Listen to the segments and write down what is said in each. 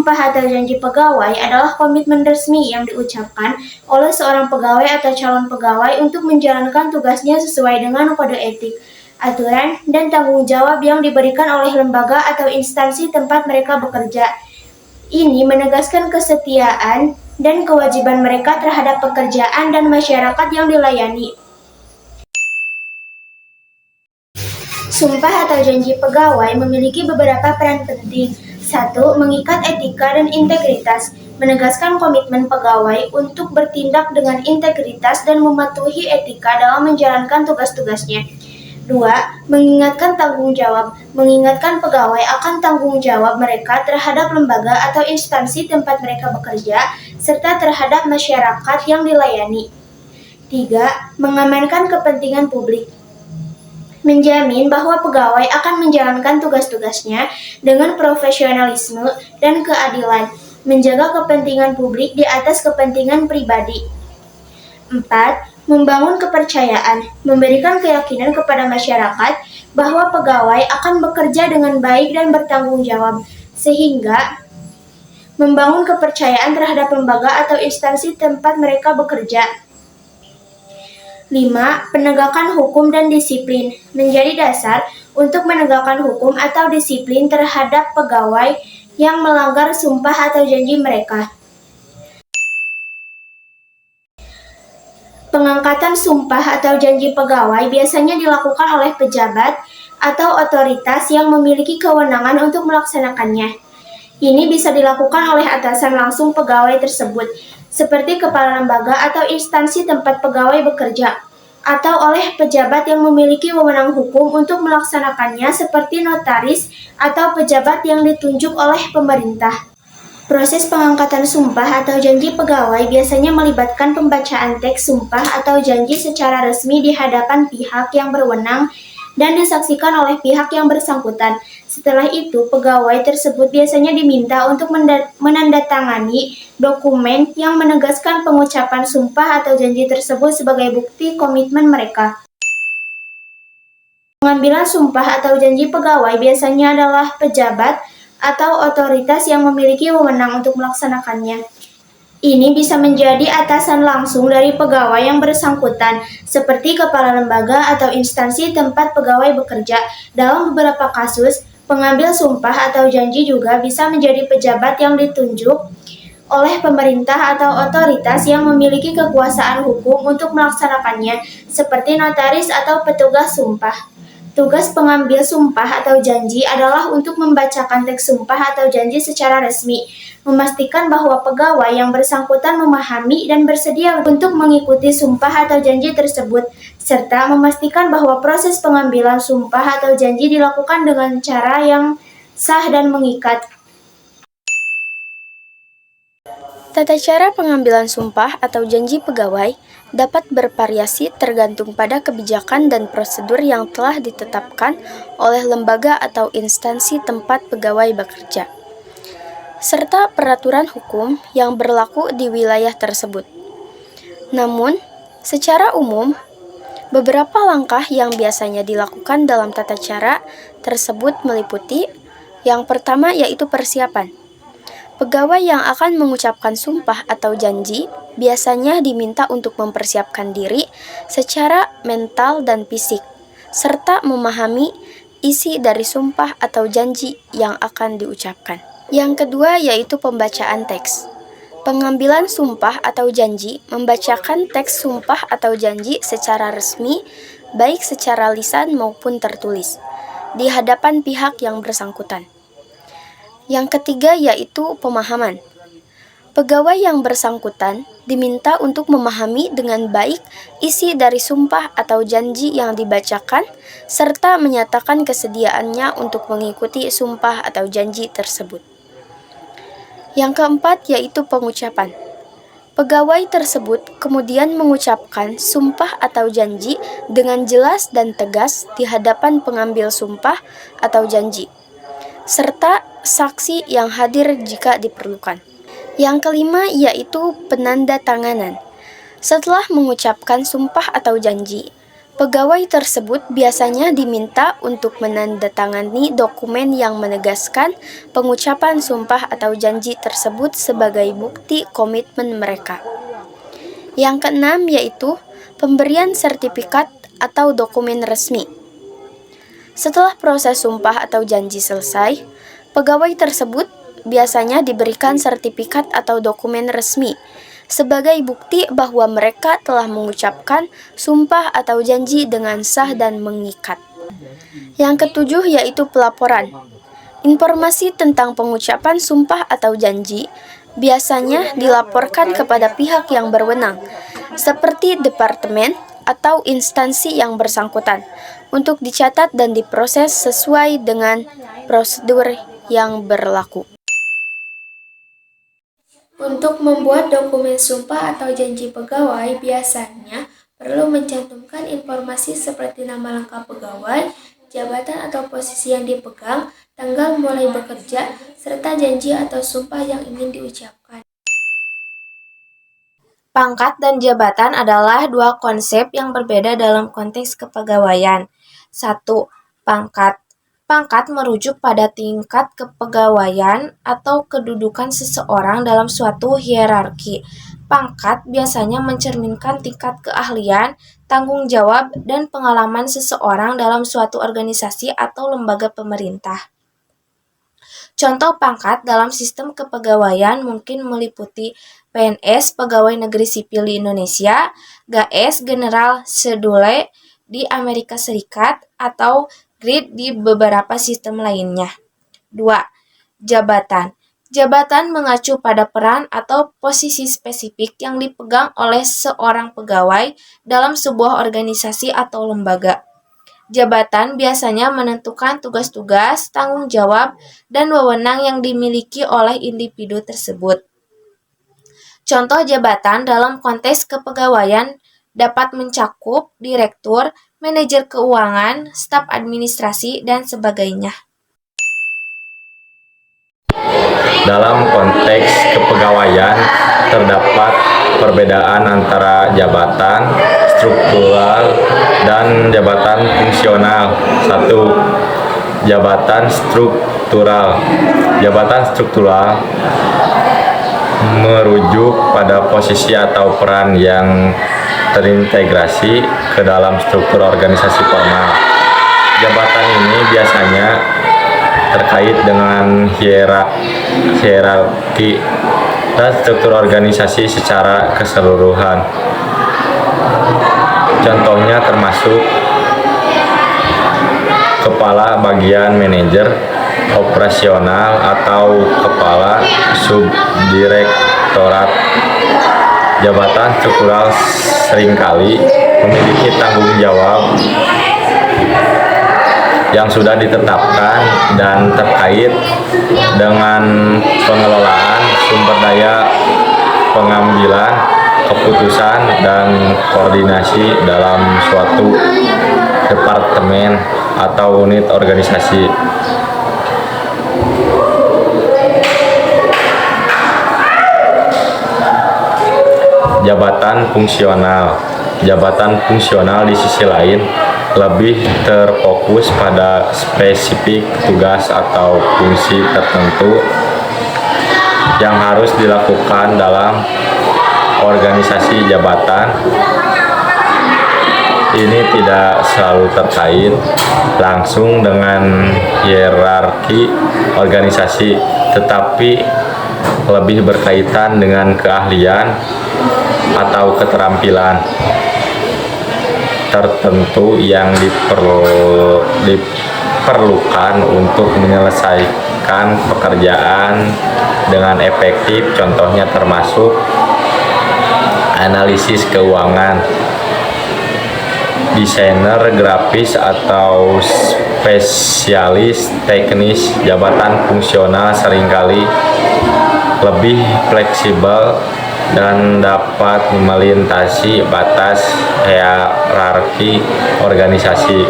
sumpah atau janji pegawai adalah komitmen resmi yang diucapkan oleh seorang pegawai atau calon pegawai untuk menjalankan tugasnya sesuai dengan kode etik, aturan, dan tanggung jawab yang diberikan oleh lembaga atau instansi tempat mereka bekerja. Ini menegaskan kesetiaan dan kewajiban mereka terhadap pekerjaan dan masyarakat yang dilayani. Sumpah atau janji pegawai memiliki beberapa peran penting. 1. Mengikat etika dan integritas, menegaskan komitmen pegawai untuk bertindak dengan integritas dan mematuhi etika dalam menjalankan tugas-tugasnya. 2. Mengingatkan tanggung jawab, mengingatkan pegawai akan tanggung jawab mereka terhadap lembaga atau instansi tempat mereka bekerja, serta terhadap masyarakat yang dilayani. 3. Mengamankan kepentingan publik, menjamin bahwa pegawai akan menjalankan tugas-tugasnya dengan profesionalisme dan keadilan, menjaga kepentingan publik di atas kepentingan pribadi. 4. Membangun kepercayaan, memberikan keyakinan kepada masyarakat bahwa pegawai akan bekerja dengan baik dan bertanggung jawab, sehingga membangun kepercayaan terhadap lembaga atau instansi tempat mereka bekerja. 5. Penegakan hukum dan disiplin, menjadi dasar untuk menegakkan hukum atau disiplin terhadap pegawai yang melanggar sumpah atau janji mereka. Pengangkatan sumpah atau janji pegawai biasanya dilakukan oleh pejabat atau otoritas yang memiliki kewenangan untuk melaksanakannya. Ini bisa dilakukan oleh atasan langsung pegawai tersebut, seperti kepala lembaga atau instansi tempat pegawai bekerja, atau oleh pejabat yang memiliki wewenang hukum untuk melaksanakannya seperti notaris atau pejabat yang ditunjuk oleh pemerintah. Proses pengangkatan sumpah atau janji pegawai biasanya melibatkan pembacaan teks sumpah atau janji secara resmi di hadapan pihak yang berwenang dan disaksikan oleh pihak yang bersangkutan. Setelah itu, pegawai tersebut biasanya diminta untuk menandatangani dokumen yang menegaskan pengucapan sumpah atau janji tersebut sebagai bukti komitmen mereka. Pengambilan sumpah atau janji pegawai biasanya adalah pejabat atau otoritas yang memiliki wewenang untuk melaksanakannya. Ini bisa menjadi atasan langsung dari pegawai yang bersangkutan, seperti kepala lembaga atau instansi tempat pegawai bekerja. Dalam beberapa kasus, pengambil sumpah atau janji juga bisa menjadi pejabat yang ditunjuk oleh pemerintah atau otoritas yang memiliki kekuasaan hukum untuk melaksanakannya, seperti notaris atau petugas sumpah. Tugas pengambil sumpah atau janji adalah untuk membacakan teks sumpah atau janji secara resmi, memastikan bahwa pegawai yang bersangkutan memahami dan bersedia untuk mengikuti sumpah atau janji tersebut, serta memastikan bahwa proses pengambilan sumpah atau janji dilakukan dengan cara yang sah dan mengikat. Tata cara pengambilan sumpah atau janji pegawai dapat bervariasi tergantung pada kebijakan dan prosedur yang telah ditetapkan oleh lembaga atau instansi tempat pegawai bekerja, serta peraturan hukum yang berlaku di wilayah tersebut. Namun, secara umum, beberapa langkah yang biasanya dilakukan dalam tata cara tersebut meliputi: yang pertama yaitu persiapan. Pegawai yang akan mengucapkan sumpah atau janji biasanya diminta untuk mempersiapkan diri secara mental dan fisik, serta memahami isi dari sumpah atau janji yang akan diucapkan. Yang kedua yaitu pembacaan teks. Pengambilan sumpah atau janji membacakan teks sumpah atau janji secara resmi, baik secara lisan maupun tertulis, di hadapan pihak yang bersangkutan. Yang ketiga yaitu pemahaman. Pegawai yang bersangkutan diminta untuk memahami dengan baik isi dari sumpah atau janji yang dibacakan, serta menyatakan kesediaannya untuk mengikuti sumpah atau janji tersebut. Yang keempat yaitu pengucapan. Pegawai tersebut kemudian mengucapkan sumpah atau janji dengan jelas dan tegas di hadapan pengambil sumpah atau janji, serta saksi yang hadir jika diperlukan. Yang kelima yaitu penanda tanganan. Setelah mengucapkan sumpah atau janji, Pegawai tersebut biasanya diminta untuk menandatangani dokumen yang menegaskan pengucapan sumpah atau janji tersebut sebagai bukti komitmen mereka. Yang keenam yaitu pemberian sertifikat atau dokumen resmi. Setelah proses sumpah atau janji selesai, pegawai tersebut biasanya diberikan sertifikat atau dokumen resmi sebagai bukti bahwa mereka telah mengucapkan sumpah atau janji dengan sah dan mengikat. Yang ketujuh yaitu pelaporan. Informasi tentang pengucapan sumpah atau janji biasanya dilaporkan kepada pihak yang berwenang, seperti departemen atau instansi yang bersangkutan, untuk dicatat dan diproses sesuai dengan prosedur yang berlaku. Untuk membuat dokumen sumpah atau janji pegawai, biasanya perlu mencantumkan informasi seperti nama lengkap pegawai, jabatan atau posisi yang dipegang, tanggal mulai bekerja, serta janji atau sumpah yang ingin diucapkan. Pangkat dan jabatan adalah dua konsep yang berbeda dalam konteks kepegawaian. 1. Pangkat. Pangkat merujuk pada tingkat kepegawaian atau kedudukan seseorang dalam suatu hierarki. Pangkat biasanya mencerminkan tingkat keahlian, tanggung jawab, dan pengalaman seseorang dalam suatu organisasi atau lembaga pemerintah. Contoh pangkat dalam sistem kepegawaian mungkin meliputi PNS Pegawai Negeri Sipil di Indonesia, GAS General Sedule di Amerika Serikat, atau grade di beberapa sistem lainnya. 2. Jabatan. Jabatan mengacu pada peran atau posisi spesifik yang dipegang oleh seorang pegawai dalam sebuah organisasi atau lembaga. Jabatan biasanya menentukan tugas-tugas, tanggung jawab, dan wewenang yang dimiliki oleh individu tersebut. Contoh jabatan dalam konteks kepegawaian dapat mencakup direktur, manajer keuangan, staf administrasi, dan sebagainya. Dalam konteks kepegawaian, terdapat perbedaan antara jabatan struktural dan jabatan fungsional. 1. Jabatan struktural. Jabatan struktural merujuk pada posisi atau peran yang terintegrasi ke dalam struktur organisasi formal. Jabatan ini biasanya terkait dengan hierarki dan struktur organisasi secara keseluruhan. Contohnya termasuk kepala bagian manajer operasional atau kepala subdirektorat. Jabatan struktural seringkali memiliki tanggung jawab yang sudah ditetapkan dan terkait dengan pengelolaan sumber daya, pengambilan keputusan, dan koordinasi dalam suatu departemen atau unit organisasi. Jabatan fungsional. Jabatan fungsional di sisi lain lebih terfokus pada spesifik tugas atau fungsi tertentu yang harus dilakukan dalam organisasi jabatan. Ini tidak selalu terkait langsung dengan hierarki organisasi, tetapi lebih berkaitan dengan keahlian atau keterampilan tertentu yang diperlukan untuk menyelesaikan pekerjaan dengan efektif. Contohnya termasuk analisis keuangan, desainer grafis, atau spesialis teknis. Jabatan fungsional seringkali lebih fleksibel dan dapat melintasi batas hierarki organisasi.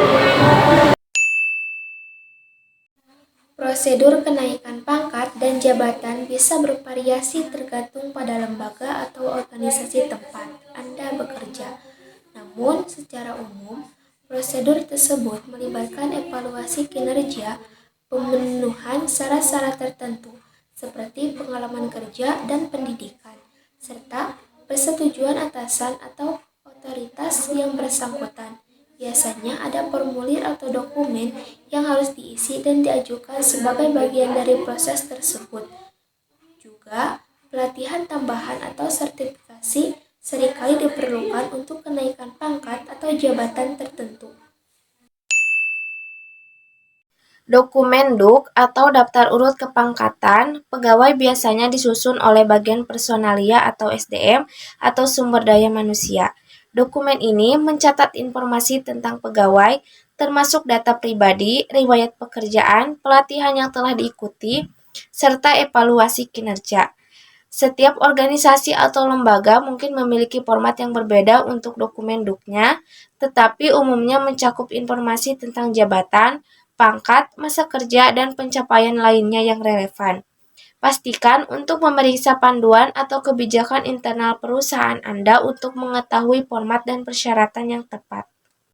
Prosedur kenaikan pangkat dan jabatan bisa bervariasi tergantung pada lembaga atau organisasi tempat Anda bekerja. Namun, secara umum, Prosedur tersebut melibatkan evaluasi kinerja, pemenuhan syarat-syarat tertentu, seperti pengalaman kerja dan pendidikan, serta persetujuan atasan atau otoritas yang bersangkutan. Biasanya ada formulir atau dokumen yang harus diisi dan diajukan sebagai bagian dari proses tersebut. Juga, pelatihan tambahan atau sertifikasi seringkali diperlukan untuk kenaikan pangkat atau jabatan tertentu. Dokumen DUK atau Daftar Urut Kepangkatan pegawai biasanya disusun oleh bagian personalia atau SDM atau sumber daya manusia. Dokumen ini mencatat informasi tentang pegawai, termasuk data pribadi, riwayat pekerjaan, pelatihan yang telah diikuti, serta evaluasi kinerja. Setiap organisasi atau lembaga mungkin memiliki format yang berbeda untuk dokumen DUK-nya, tetapi umumnya mencakup informasi tentang jabatan, pangkat, masa kerja, dan pencapaian lainnya yang relevan. Pastikan untuk memeriksa panduan atau kebijakan internal perusahaan Anda untuk mengetahui format dan persyaratan yang tepat.